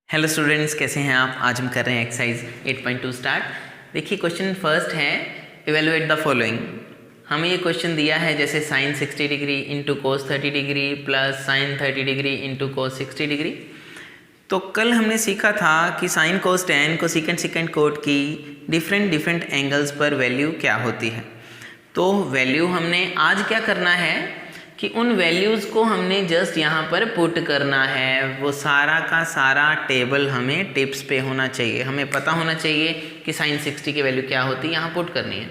Hello students, कैसे हैं आप। आज हम कर रहे हैं एक्सरसाइज 8.2 स्टार्ट। देखिए क्वेश्चन फर्स्ट है, इवेलुएट द फॉलोइंग। हमें ये क्वेश्चन दिया है जैसे sine 60 degree into cos 30 degree plus sine 30 degree into cos 60 degree. तो कल हमने सीखा था कि साइन कोस टेन को सेकेंड कोट की डिफरेंट एंगल्स पर वैल्यू क्या होती है। तो वैल्यू हमने आज क्या करना है कि उन वैल्यूज़ को हमने जस्ट यहाँ पर पुट करना है। वो सारा का सारा टेबल हमें टिप्स पे होना चाहिए। हमें पता होना चाहिए कि साइन 60 की वैल्यू क्या होती है, यहाँ पुट करनी है।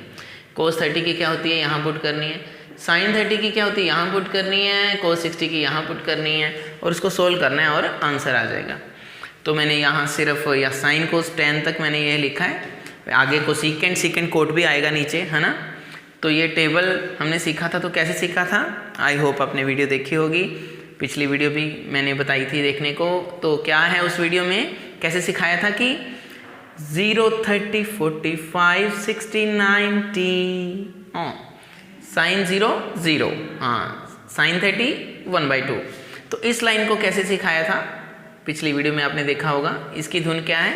कोस 30 की क्या होती है, यहाँ पुट करनी है। साइन 30 की क्या होती है, यहाँ पुट करनी है। कोस 60 की यहाँ पुट करनी है और उसको सोल्व करना है और आंसर आ जाएगा। तो मैंने यहाँ सिर्फ या साइन कोस 10 तक मैंने ये लिखा है। आगे को सेकेंड कोट भी आएगा नीचे, है ना। तो ये टेबल हमने सीखा था। तो कैसे सीखा था, आई होप आपने वीडियो देखी होगी। पिछली वीडियो भी मैंने बताई थी देखने को। तो क्या है उस वीडियो में, कैसे सिखाया था कि 0, 30, 45, 60, 90 साइन 0, 0, हाँ साइन 30 1/2। तो इस लाइन को कैसे सिखाया था पिछली वीडियो में आपने देखा होगा। इसकी धुन क्या है,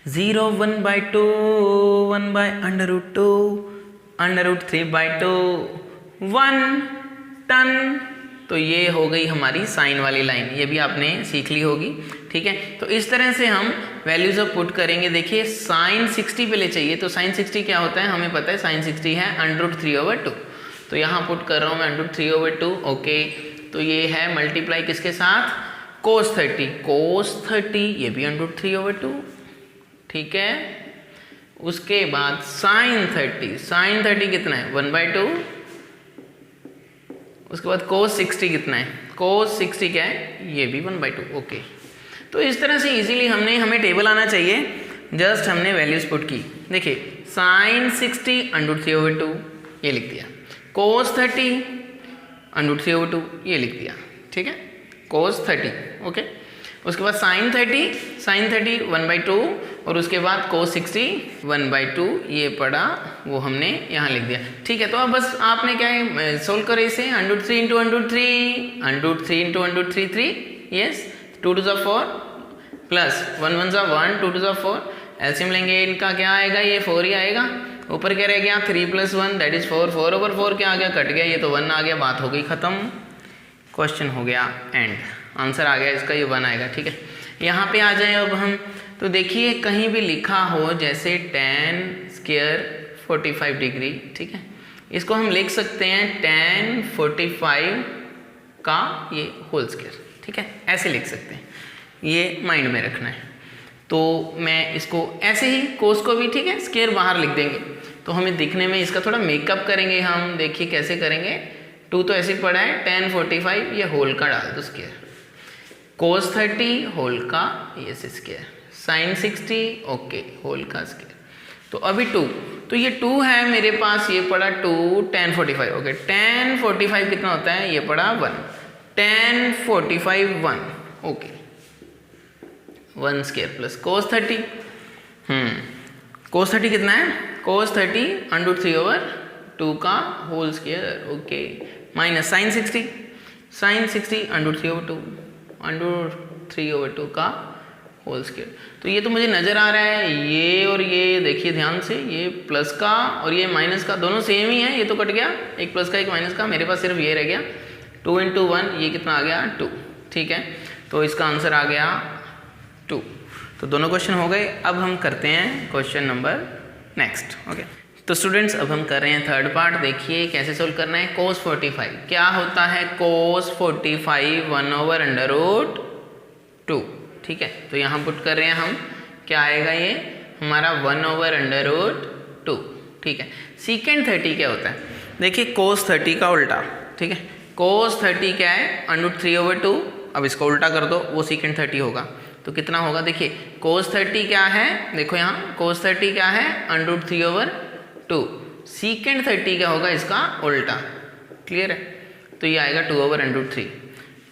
0 1/2 1/√2 √3/2 1 टन। तो ये हो गई हमारी साइन वाली लाइन, ये भी आपने सीख ली होगी। ठीक है, तो इस तरह से हम वैल्यूज ऑफ पुट करेंगे। देखिए साइन 60 पहले चाहिए, तो साइन 60 क्या होता है हमें पता है। साइन 60 है √3/2। तो यहाँ पुट कर रहा हूँ मैं √3/2। ओके, तो ये है मल्टीप्लाई किसके साथ, कोस 30। कोस 30 ये भी √3/2। ठीक है, उसके बाद साइन 30 कितना है 1/2। उसके बाद कोस 60 कितना है, कोस 60 क्या है, ये भी 1/2। ओके, तो इस तरह से इजीली हमें टेबल आना चाहिए। जस्ट हमने वैल्यूज पुट की। देखिए साइन 60 √3/2 ये लिख दिया, कोस 30 √3/2 ये लिख दिया। ठीक है, कोस 30। ओके, उसके बाद साइन 30 1/2 और उसके बाद कोस 60 1/2 ये पड़ा, वो हमने यहाँ लिख दिया। ठीक है, तो अब बस आपने क्या है सोल्व करें इसे। √3 × √3 × 3 यस, 2 2 4 प्लस 1 1 1 2 2 4। एलसीएम लेंगे, इनका क्या आएगा, ये 4 ही आएगा। ऊपर क्या रह गया 3 + 1 दैट इज 4। 4/4 क्या आ गया, कट गया, ये तो 1 आ गया। बात हो गई ख़त्म, क्वेश्चन हो गया एंड, आंसर आ गया इसका, ये 1 आएगा। ठीक है, यहाँ पे आ जाए अब हम। तो देखिए कहीं भी लिखा हो जैसे tan² 45 डिग्री, ठीक है, इसको हम लिख सकते हैं tan 45 का ये होल स्क्वायर। ठीक है, ऐसे लिख सकते हैं, ये माइंड में रखना है। तो मैं इसको ऐसे ही, कोस को भी ठीक है स्क्वायर बाहर लिख देंगे, तो हमें दिखने में इसका थोड़ा मेकअप करेंगे हम। देखिए कैसे करेंगे, 2 तो ऐसे पड़ा है, tan 45 ये होल का डाल दो स्क्वायर, कोस 30 होल का ये स्क्वायर, साइन 60 ओके होल का स्क्वायर। तो अभी 2, तो ये 2 है मेरे पास, ये पड़ा 2 tan 45। ओके, tan 45 कितना होता है, ये पड़ा 1, tan 45 1। Okay, 1 square plus cos 30। Cos 30 कितना है, कोस 30 √3/2 का whole square. Okay, minus sine 60 √3/2 √3/2 का होल स्क्वायर। तो ये तो मुझे नज़र आ रहा है, ये और ये देखिए ध्यान से, ये प्लस का और ये माइनस का दोनों सेम ही है। ये तो कट गया, एक प्लस का एक माइनस का, मेरे पास सिर्फ ये रह गया। 2 × 1 ये कितना आ गया 2। ठीक है, तो इसका आंसर आ गया 2। तो दोनों क्वेश्चन हो गए। अब हम करते हैं क्वेश्चन नंबर नेक्स्ट। ओके, तो स्टूडेंट्स अब हम कर रहे हैं थर्ड पार्ट। देखिए कैसे सोल्व करना है। कोस 45 क्या होता है, कोस 45 1/√2। ठीक है, तो यहाँ पुट कर रहे हैं हम, क्या आएगा ये हमारा 1/√2। ठीक है, सेकेंड 30 क्या होता है, देखिए कोस 30 का उल्टा। ठीक है, कोस 30 क्या है √3/2। अब इसको उल्टा कर दो, वो सेकेंड 30 होगा। तो कितना होगा, देखिए कोस 30 क्या है, देखो यहाँ कोस 30 क्या है √3/2। सेकेंड 30 क्या होगा, इसका उल्टा। क्लियर है, तो ये आएगा 2/√3।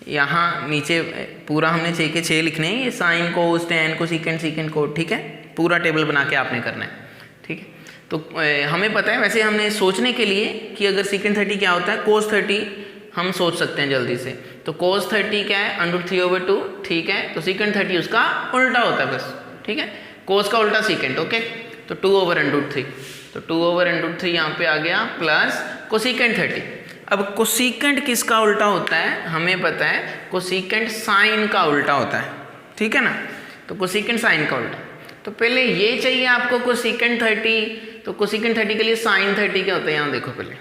यहाँ नीचे पूरा हमने 6 के 6 लिखने हैं, ये साइन कोस tan को सेकेंड कोट। ठीक है, पूरा टेबल बना के आपने करना है। ठीक है, तो हमें पता है, वैसे हमने सोचने के लिए कि अगर सेकेंड 30 क्या होता है, कोस 30 हम सोच सकते हैं जल्दी से। तो cos 30 क्या है, √3/2, ठीक है। तो secant 30 उसका उल्टा होता है बस, ठीक है। cos का उल्टा secant, ओके। तो 2/√3, तो 2/√3 यहाँ पे आ गया प्लस कोसिकेंट 30। अब कोसिकेंट किसका उल्टा होता है, हमें पता है कोसिकेंट साइन का उल्टा होता है, ठीक है ना। तो कोसिकेंट साइन का उल्टा, तो पहले ये चाहिए आपको कोसिकेंट 30। तो कोसिकेंट 30 के लिए साइन 30 क्या होता है, यहाँ देखो पहले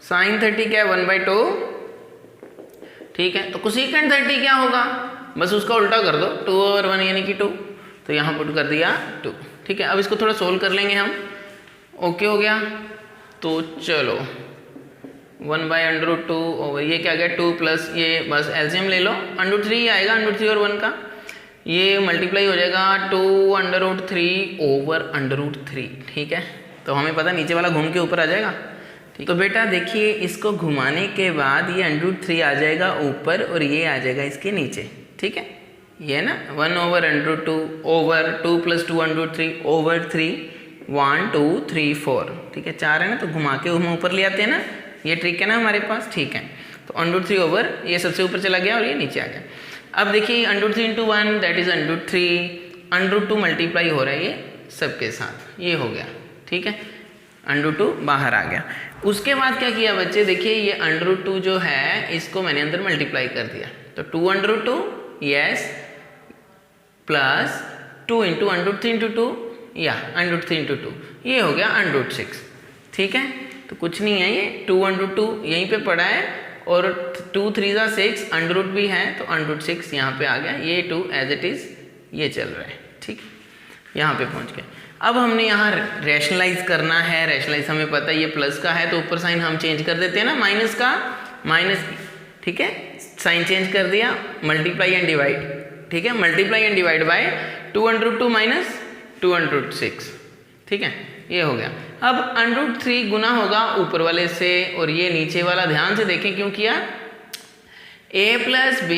साइन 30 क्या है 1/2, ठीक है। तो कोसिकेंट 30 क्या होगा, बस उसका उल्टा कर दो, 2/1 यानी कि 2। तो यहाँ पुट कर दिया 2, ठीक है। अब इसको थोड़ा सोल्व कर लेंगे हम, ओके हो गया। तो चलो 1/√2 ओवर ये क्या गया 2 प्लस ये बस एलसीएम ले लो, √3 आएगा, √3 और 1 का ये मल्टीप्लाई हो जाएगा 2√3 ओवर √3, ठीक है। तो हमें पता नीचे वाला घूम के ऊपर आ जाएगा, ठीक। तो बेटा देखिए इसको घुमाने के बाद ये √3 आ जाएगा ऊपर और ये आ जाएगा इसके नीचे, ठीक है। ये ना 1/√2 ओवर 2 + 2√3 ओवर 3, 1 2 3 4, ठीक है। 4 है ना, तो घुमा के हम ऊपर ले आते हैं ना, ये ट्रिक है ना हमारे पास, ठीक है। तो √3 ओवर ये सबसे ऊपर चला गया और ये नीचे आ गया। अब देखिए √3 × 1 दैट इज √3, √2 मल्टीप्लाई हो रहा है ये सबके साथ, ये हो गया, ठीक है। √2 बाहर आ गया। उसके बाद क्या किया बच्चे, देखिए ये √2 जो है इसको मैंने अंदर मल्टीप्लाई कर दिया, तो 2√2 यस प्लस 2 × √3 × 2 या √3 × 2, ये हो गया √6, ठीक है। तो कुछ नहीं है, ये 2√2 यहीं पे पड़ा है और 2 3 6 अंडर रूट भी है, तो √6 यहाँ पे आ गया, ये 2 एज इट इज़ ये चल रहा है, ठीक। यहाँ पे पहुँच गए। अब हमने यहाँ रैशनलाइज करना है, रैशनलाइज हमें पता है ये प्लस का है तो ऊपर साइन हम चेंज कर देते हैं ना, माइनस का माइनस, ठीक है। साइन चेंज कर दिया, मल्टीप्लाई एंड डिवाइड, ठीक है। Multiply and divide by 2√2 minus 2√6, ठीक है, ये हो गया। अब √3 गुना होगा ऊपर वाले से और ये नीचे वाला, ध्यान से देखें क्यों किया, a + b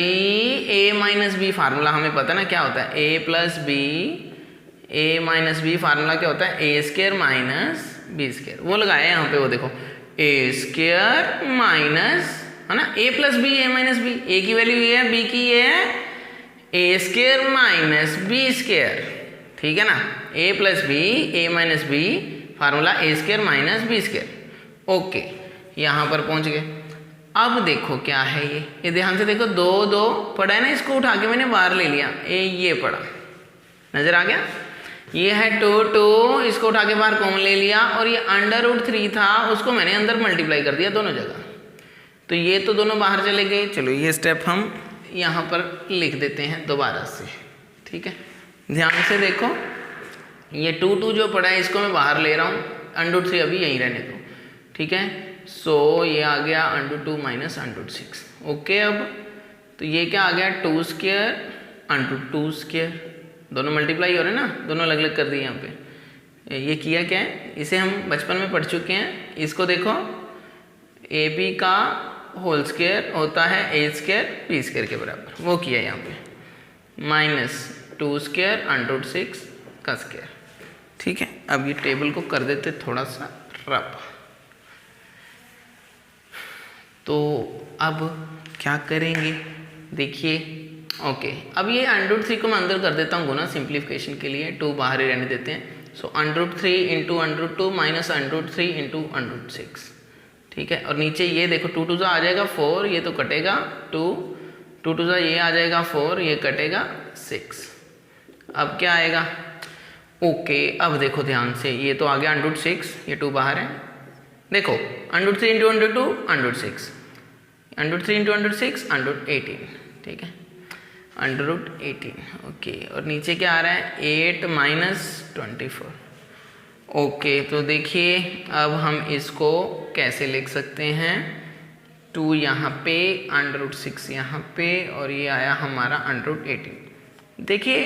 a - b formula हमें पता ना क्या होता है, a + b a - b formula क्या होता है, a² - b², वो लगाया है यहाँ पे, वो देखो a² माइनस, है ना, a + b a - b, a की वैल्यू ये है, b की ये है, a² - b², ठीक है ना। a + b a - b formula a² - b², okay, यहाँ पर पहुँच गए। अब देखो क्या है ये ध्यान से देखो, 2 2 पड़ा है ना, इसको उठा के मैंने बाहर ले लिया, ये पड़ा, नजर आ गया। ये है 2 2, इसको उठा के बाहर कॉमन ले लिया और ये √3 था उसको मैंने अंदर मल्टीप्लाई कर दिया दोनों जगह, तो ये तो दोनों बाहर चले गए। चलो ये स्टेप हम यहाँ पर लिख देते हैं दोबारा से, ठीक है। ध्यान से देखो ये 2 2 जो पड़ा है इसको मैं बाहर ले रहा हूँ, √3 अभी यहीं रहने दो, ठीक है। सो ये आ गया √2 माइनस √6, ओके। अब तो ये क्या आ गया 2² √2², दोनों मल्टीप्लाई हो रहे हैं ना, दोनों अलग अलग कर दिए यहाँ पे। ये किया क्या है, इसे हम बचपन में पढ़ चुके हैं, इसको देखो AB का होल स्क्वायर होता है a² b² के बराबर, वो किया यहाँ पे, माइनस 2² √6 का स्क्वायर, ठीक है। अब ये टेबल को कर देते थोड़ा सा रफ। तो अब क्या करेंगे देखिए, ओके। अब ये √3 को मैं अंदर कर देता हूँ गुना, सिंप्लीफिकेशन के लिए 2 बाहर ही रहने देते हैं। सो √3 × √2 माइनस √3 × √6, ठीक है। और नीचे ये देखो 2 2 आ जाएगा 4, ये तो कटेगा 2 2 2 ये आ जाएगा 4, ये कटेगा 6। अब क्या आएगा, ओके। अब देखो ध्यान से, ये तो आ गया √6, ये 2 बाहर है, देखो √3 × √2 √6, √3 × √6 √18, ठीक है, √18, ओके। और नीचे क्या आ रहा है 8 - 24, ओके। तो देखिए अब हम इसको कैसे लिख सकते हैं, 2 यहाँ पे √6 यहाँ पे और ये आया हमारा √18। देखिए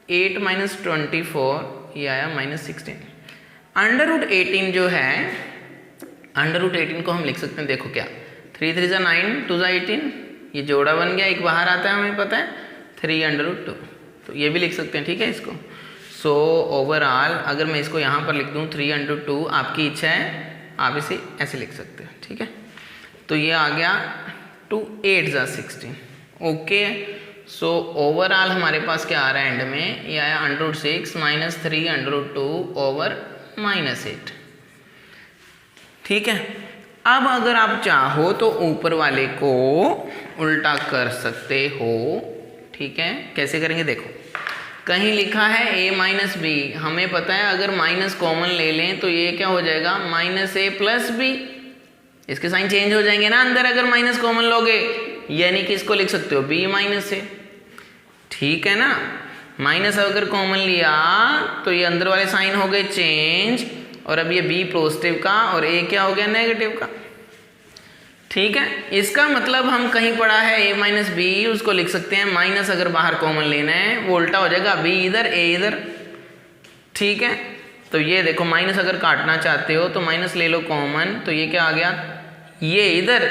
8 - 24 ये आया -16। √18 जो है, √18 को हम लिख सकते हैं, देखो क्या 3 3 9 2 18, ये जोड़ा बन गया, एक बाहर आता है हमें पता है 3√2, तो ये भी लिख सकते हैं, ठीक है इसको। सो ओवरऑल अगर मैं इसको यहाँ पर लिख दूँ 3√2, आपकी इच्छा है आप इसे ऐसे लिख सकते हैं, ठीक है। तो ये आ गया 2 8 ज़ा 16। ओके, सो ओवरऑल हमारे पास क्या आ रहा है एंड में, ये आया √6 माइनस 3 √2 ओवर -8। ठीक है, अब अगर आप चाहो तो ऊपर वाले को उल्टा कर सकते हो। ठीक है, कैसे करेंगे देखो, कहीं लिखा है a माइनस बी, हमें पता है अगर माइनस कॉमन ले लें तो ये क्या हो जाएगा -a प्लस बी, इसके साइन चेंज हो जाएंगे ना अंदर अगर माइनस कॉमन लोगे, यानी कि इसको लिख सकते हो b माइनस a। ठीक है ना, माइनस अगर कॉमन लिया तो ये अंदर वाले साइन हो गए चेंज, और अब ये b पॉजिटिव का और a क्या हो गया नेगेटिव का। ठीक है, इसका मतलब हम कहीं पढ़ा है a माइनस बी, उसको लिख सकते हैं माइनस अगर बाहर कॉमन लेना है वो उल्टा हो जाएगा, b इधर a इधर। ठीक है, तो ये देखो माइनस अगर काटना चाहते हो तो माइनस ले लो कॉमन, तो ये क्या आ गया, ये इधर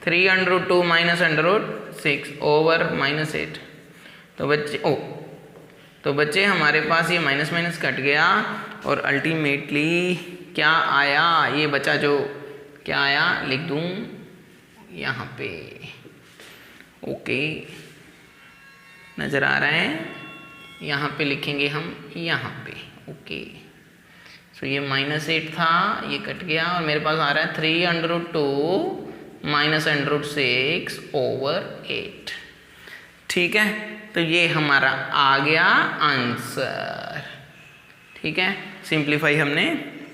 3 √2 माइनस √6 ओवर -8। तो बच्चे हमारे पास ये माइनस माइनस कट गया और अल्टीमेटली क्या आया, ये बचा जो क्या आया लिख दूं यहाँ पे। ओके, नज़र आ रहा है, यहाँ पे लिखेंगे हम यहाँ पे। ओके, सो ये -8 था, ये कट गया और मेरे पास आ रहा है 3 √2 माइनस √6 ओवर 8। ठीक है, तो ये हमारा आ गया आंसर। ठीक है, सिंप्लीफाई हमने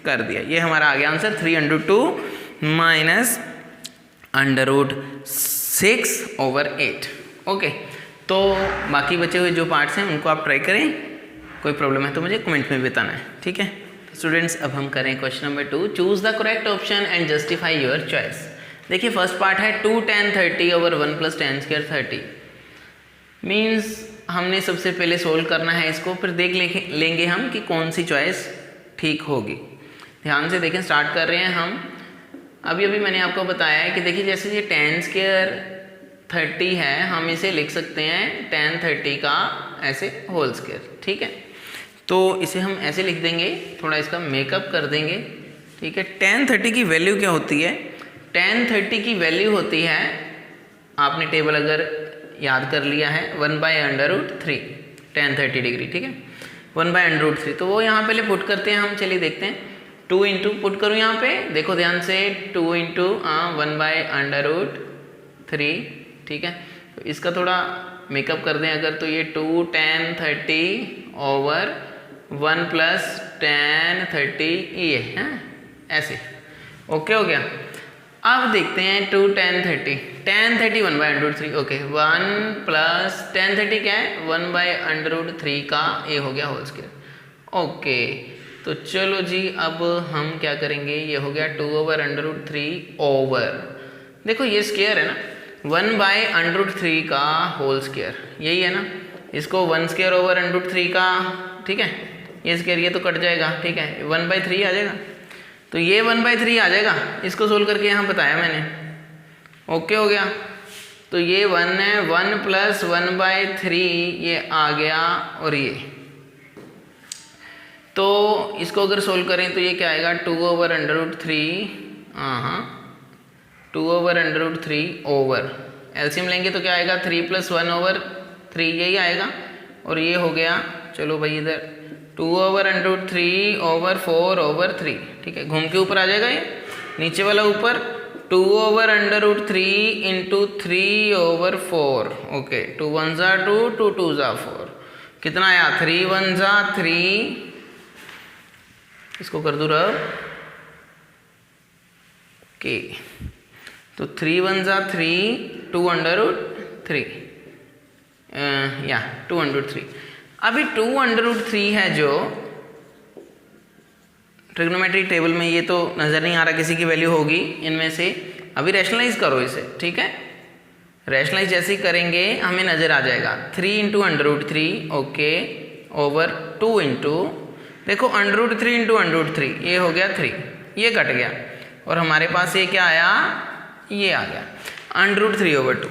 कर दिया, ये हमारा आ गया आंसर 3 √2 माइनस √6 ओवर 8। ओके, तो बाकी बचे हुए जो पार्ट्स हैं उनको आप ट्राई करें, कोई प्रॉब्लम है तो मुझे कमेंट में बताना है। ठीक है स्टूडेंट्स, अब हम करें question number 2, choose the correct option and justify your choice. देखिए फर्स्ट पार्ट है 2 tan 30 over 1 + tan square 30। Means हमने सबसे पहले सोल्व करना है इसको, फिर देख लेंगे हम कि कौन सी चॉइस ठीक होगी। ध्यान से देखें, स्टार्ट कर रहे हैं हम। अभी मैंने आपको बताया है कि देखिए जैसे ये tan स्क्वायर 30 है, हम इसे लिख सकते हैं tan 30 का ऐसे होल स्क्वायर। ठीक है, तो इसे हम ऐसे लिख देंगे, थोड़ा इसका मेकअप कर देंगे। ठीक है, tan 30 की वैल्यू क्या होती है, tan 30 की वैल्यू होती है, आपने टेबल अगर याद कर लिया है 1/√3 tan 30 डिग्री। ठीक है, 1/√3, तो वो यहाँ पहले पुट करते हैं हम। चलिए देखते हैं, 2 इंटू पुट करूँ यहाँ पे, देखो ध्यान से, 2 इंटू 1/√3। ठीक है, तो इसका थोड़ा मेकअप कर दें अगर, तो ये 2 tan 30 ओवर 1 + tan 30 ये है ऐसे। ओके हो गया, अब देखते हैं 2 tan 30 1/√3। ओके, 1 + tan 30 क्या है 1/√3 का ये हो गया होल स्क्वायर। ओके, तो चलो जी अब हम क्या करेंगे, ये हो गया 2/√3 ओवर, देखो ये स्क्वायर है ना, 1/√3 का होल स्क्वायर, यही है ना, इसको 1 स्क्वायर ओवर √3 का। ठीक है, ये स्क्वायर ये तो कट जाएगा। ठीक है, 1/3 आ जाएगा, तो ये 1/3 आ जाएगा, इसको सोल्व करके यहाँ बताया मैंने। ओके हो गया, तो ये 1 है, 1 + 1/3 ये आ गया, और ये तो इसको अगर सोल्व करें तो ये क्या आएगा 2/√3। हाँ, 2/√3 ओवर एलसीएम लेंगे तो क्या आएगा 3 + 1/3 यही आएगा, और ये हो गया, चलो भाई इधर 2/√3 ओवर 4/3। ठीक है, घूम के ऊपर आ जाएगा, ये नीचे वाला ऊपर 2/√3 इंटू 3/4। ओके, 2 1 ज़ा 2, 2 2 ज़ा 4, कितना आया 3 1 ज़ा 3, इसको कर दूँ रब। ओके, तो 3 1 ज़ा 3, 2/√3 या 2/√3। अभी 2/√3 है जो ट्रिग्नोमेट्रिक टेबल में, ये तो नज़र नहीं आ रहा किसी की वैल्यू होगी इनमें से। अभी रैशनलाइज करो इसे। ठीक है, रैशनलाइज जैसे ही करेंगे हमें नज़र आ जाएगा 3 इंटू √3। ओके, ओवर 2 इंटू, देखो √3 इंटू √3 ये हो गया 3, ये कट गया, और हमारे पास ये क्या आया, ये आ गया √3/2।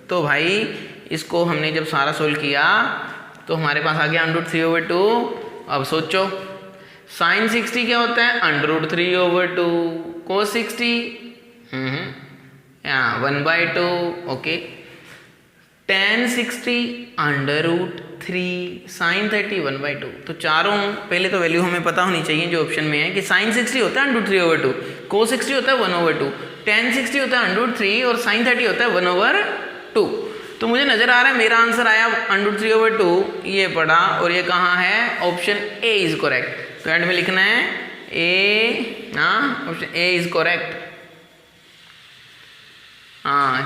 तो भाई इसको हमने जब सारा सोल्व किया तो हमारे पास आ गया √3/2। अब सोचो sin 60 क्या होता है √3/2, cos 60 1/2 ओके। tan 60 √3 sin 30 1/2। तो चारों पहले तो वैल्यू हमें पता होनी चाहिए जो ऑप्शन में है कि sin 60 होता है √3/2, cos 60 होता है 1/2, tan 60 होता है √3 और sin 30 होता है 1/2। तो मुझे नज़र आ रहा है मेरा आंसर आया √3/2, ये पड़ा और ये कहाँ है, ऑप्शन ए इज़ करेक्ट। तो एंड में लिखना है A, option A is correct.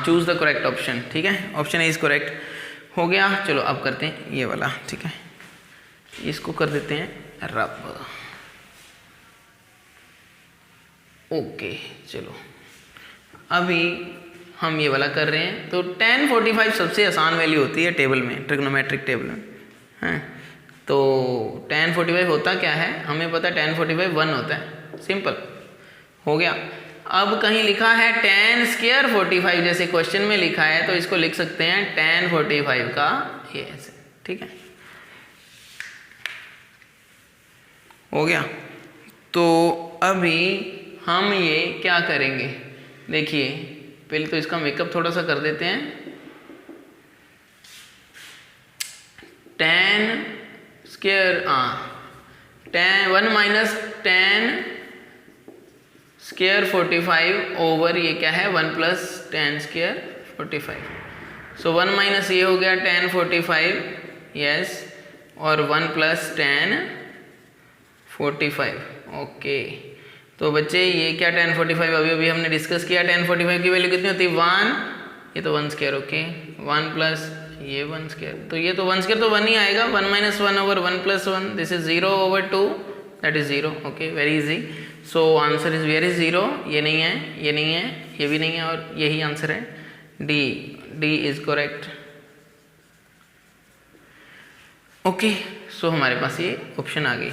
Choose the correct option, ठीक है, ऑप्शन ए इज़ करेक्ट हो गया। चलो अब करते हैं ये वाला, ठीक है, इसको कर देते हैं रब। ओके चलो अभी हम ये वाला कर रहे हैं। तो tan 45 सबसे आसान वैल्यू होती है टेबल में, ट्रिग्नोमेट्रिक टेबल में, हैं। तो tan 45 होता क्या है, हमें पता है tan 45 1 होता है, सिंपल हो गया। अब कहीं लिखा है tan स्क्वायर 45, जैसे क्वेश्चन में लिखा है, तो इसको लिख सकते हैं tan 45 का ये ऐसे, ठीक है, हो गया। तो अभी हम ये क्या करेंगे, देखिए पहले तो इसका मेकअप थोड़ा सा कर देते हैं। tan square 1 minus tan square 45 over ये क्या है 1 प्लस tan स्क्वायर 45। सो 1 माइनस ये हो गया tan 45, यस, और 1 प्लस tan 45, ओके। तो बच्चे ये क्या tan 45 अभी हमने डिस्कस किया, tan 45 की वैल्यू कितनी होती है 1, ये तो 1 स्क्वायर, ओके, 1 प्लस ये 1 स्क्वायर, तो ये तो 1 स्क्वायर तो 1 ही आएगा, 1 minus 1 over 1 plus 1, this is 0/2, that is 0, okay, very easy. So answer is very 0, ये नहीं है, ये नहीं है, ये भी नहीं है, और यही आंसर है, D is correct, okay. So हमारे पास ये ऑप्शन आ गई,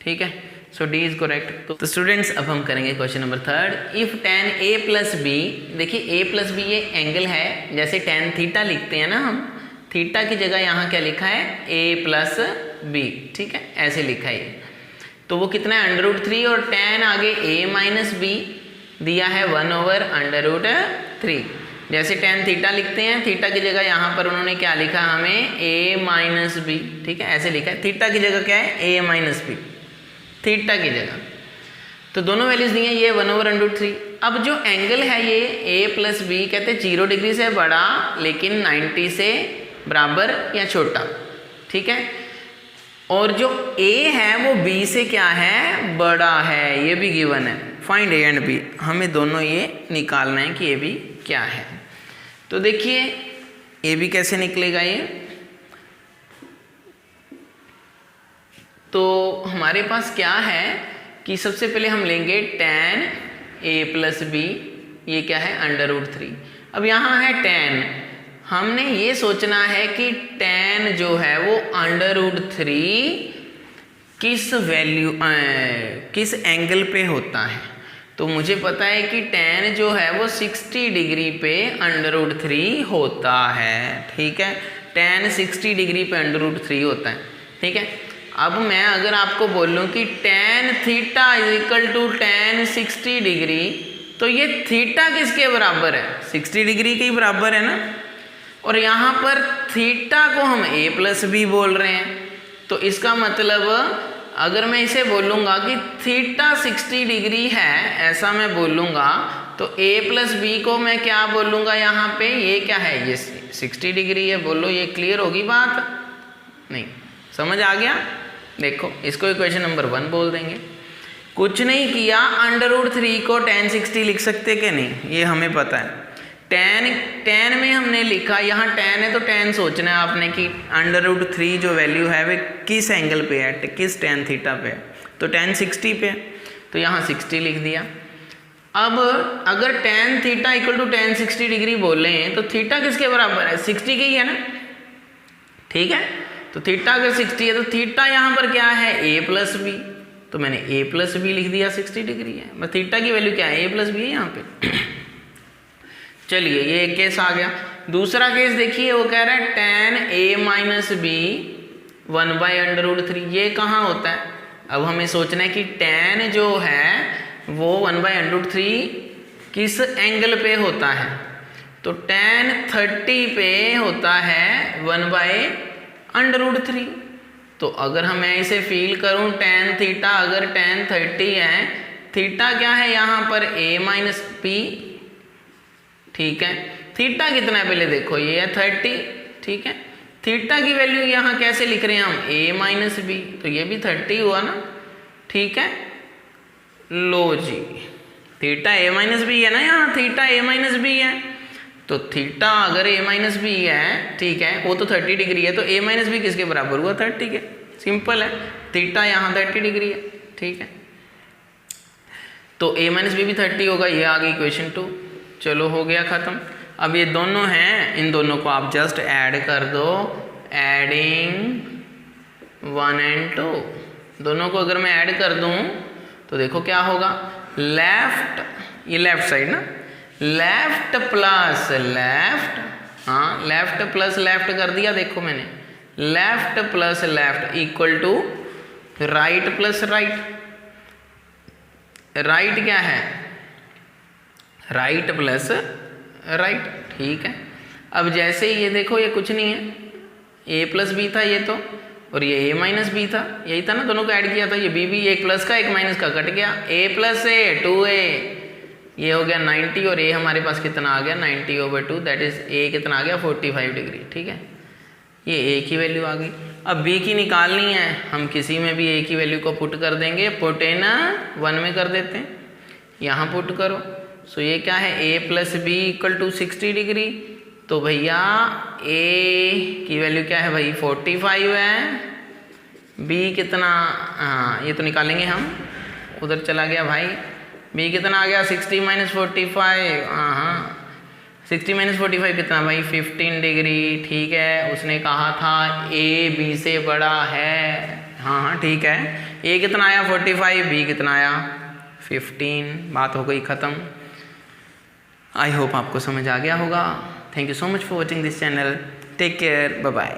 ठीक है, सो डी इज करेक्ट। तो स्टूडेंट्स अब हम करेंगे question number 3। If tan a plus b, देखिए a प्लस बी ये एंगल है, जैसे tan थीटा लिखते हैं ना हम, थीटा की जगह यहाँ क्या लिखा है a प्लस बी, ठीक है, ऐसे लिखा है। तो वो कितना है √3 और tan आगे a माइनस बी दिया है 1/√3। जैसे tan थीटा लिखते हैं, थीटा की जगह यहाँ पर उन्होंने क्या लिखा हमें a माइनस बी, ठीक है, ऐसे लिखा है। थीटा की जगह क्या है a माइनस बी, थीटा की जगह। तो दोनों वैल्यूज दी हैं, ये 1/√3। अब जो एंगल है ये a प्लस बी कहते हैं 0 डिग्री से बड़ा लेकिन 90 से बराबर या छोटा, ठीक है, और जो a है वो b से क्या है बड़ा है, ये भी गिवन है। फाइंड a एंड b, हमें दोनों ये निकालना है कि a b क्या है। तो देखिए a b कैसे निकलेगा ये, तो हमारे पास क्या है कि सबसे पहले हम लेंगे tan a प्लस बी, ये क्या है √3। अब यहाँ है tan, हमने ये सोचना है कि tan जो है वो √3 किस वैल्यू किस एंगल पे होता है। तो मुझे पता है कि tan जो है वो 60 डिग्री पे √3 होता है, ठीक है, tan 60 डिग्री पे √3 होता है, ठीक है। अब मैं अगर आपको बोलूं कि tan theta is equal to tan 60 degree, तो ये थीटा किसके बराबर है 60 डिग्री के ही बराबर है ना, और यहाँ पर थीटा को हम a प्लस बी बोल रहे हैं। तो इसका मतलब अगर मैं इसे बोलूँगा कि थीटा 60 डिग्री है, ऐसा मैं बोलूँगा, तो a प्लस बी को मैं क्या बोलूँगा यहाँ पे, ये क्या है, ये 60 डिग्री है। बोलो ये क्लियर होगी बात, नहीं समझ आ गया। देखो इसको इक्वेशन नंबर 1 बोल देंगे। कुछ नहीं किया, √3 को tan 60 लिख सकते कि नहीं, ये हमें पता है। tan में हमने लिखा, यहाँ tan है तो tan सोचना है आपने कि √3 जो वैल्यू है वे किस एंगल पे है, किस tan थीटा पे है, तो tan 60 पे, तो यहाँ 60 लिख दिया। अब अगर tan theta equal to tan 60 degree बोले तो थीटा किसके बराबर है 60 के ही है ना, ठीक है। तो थीटा अगर 60 है तो थीटा यहाँ पर क्या है a प्लस बी, तो मैंने a प्लस बी लिख दिया, 60 डिग्री है, बस थीटा की वैल्यू क्या है a प्लस बी है यहाँ पे। चलिए ये एक केस आ गया। दूसरा केस देखिए, वो कह रहा है tan a माइनस बी 1/√3, ये कहाँ होता है। अब हमें सोचना है कि tan जो है वो 1/√3 किस एंगल पे होता है, तो tan 30 पे होता है 1/√3। तो अगर मैं इसे फील करूं tan थीटा, अगर tan 30 है, थीटा क्या है यहाँ पर a-b, ठीक है। थीटा कितना है पहले देखो, ये है 30, ठीक है। थीटा की वैल्यू यहाँ कैसे लिख रहे हैं हम, a-b, तो ये भी 30 हुआ ना, ठीक है। लो जी, थीटा a-b है ना, यहाँ थीटा a-b है, तो थीटा अगर a-b है, ठीक है, वो तो 30 डिग्री है, तो a-b किसके बराबर हुआ, 30 के। सिंपल है, थीटा यहाँ 30 डिग्री है, ठीक है, तो a-b भी 30 होगा। ये आ गई इक्वेशन 2। चलो हो गया ख़त्म। अब ये दोनों हैं, इन दोनों को आप जस्ट ऐड कर दो, एडिंग 1 and 2, दोनों को अगर मैं ऐड कर दूं तो देखो क्या होगा, लेफ्ट, ये लेफ्ट साइड ना, लेफ्ट प्लस लेफ्ट, हाँ लेफ्ट प्लस लेफ्ट कर दिया, देखो मैंने left plus left equal to right plus right. Right क्या है, राइट प्लस राइट, ठीक है। अब जैसे ही ये देखो, ये कुछ नहीं है, a+b था ये तो, और ये a-b था, यही था ना, दोनों को ऐड किया था, ये b भी एक प्लस का एक माइनस का कट गया, a + a 2a, ये हो गया 90, और a हमारे पास कितना आ गया 90/2, दैट इज a कितना आ गया 45 डिग्री, ठीक है। ये a की वैल्यू आ गई। अब b की निकालनी है, हम किसी में भी a की वैल्यू को पुट कर देंगे, पुट इन 1 में कर देते हैं, यहाँ पुट करो। सो ये क्या है, a+b = 60 डिग्री, तो भैया a की वैल्यू क्या है भाई 45 है, b कितना, हाँ ये तो निकालेंगे हम, उधर चला गया भाई, b कितना आ गया 60 - 45, हाँ 60 - 45 कितना भाई 15 डिग्री, ठीक है। उसने कहा था a b से बड़ा है, हाँ हाँ ठीक है, a कितना आया 45, b कितना आया 15, बात हो गई ख़त्म। आई होप आपको समझ आ गया होगा। Thank you so much for watching this channel, take care, bye bye.